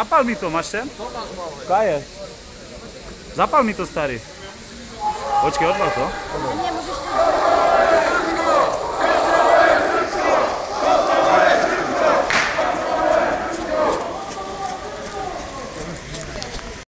Zapal mi to, máš ten? Kaje. Zapal mi to, starý. Počkej, odpal to. Nemôžeš to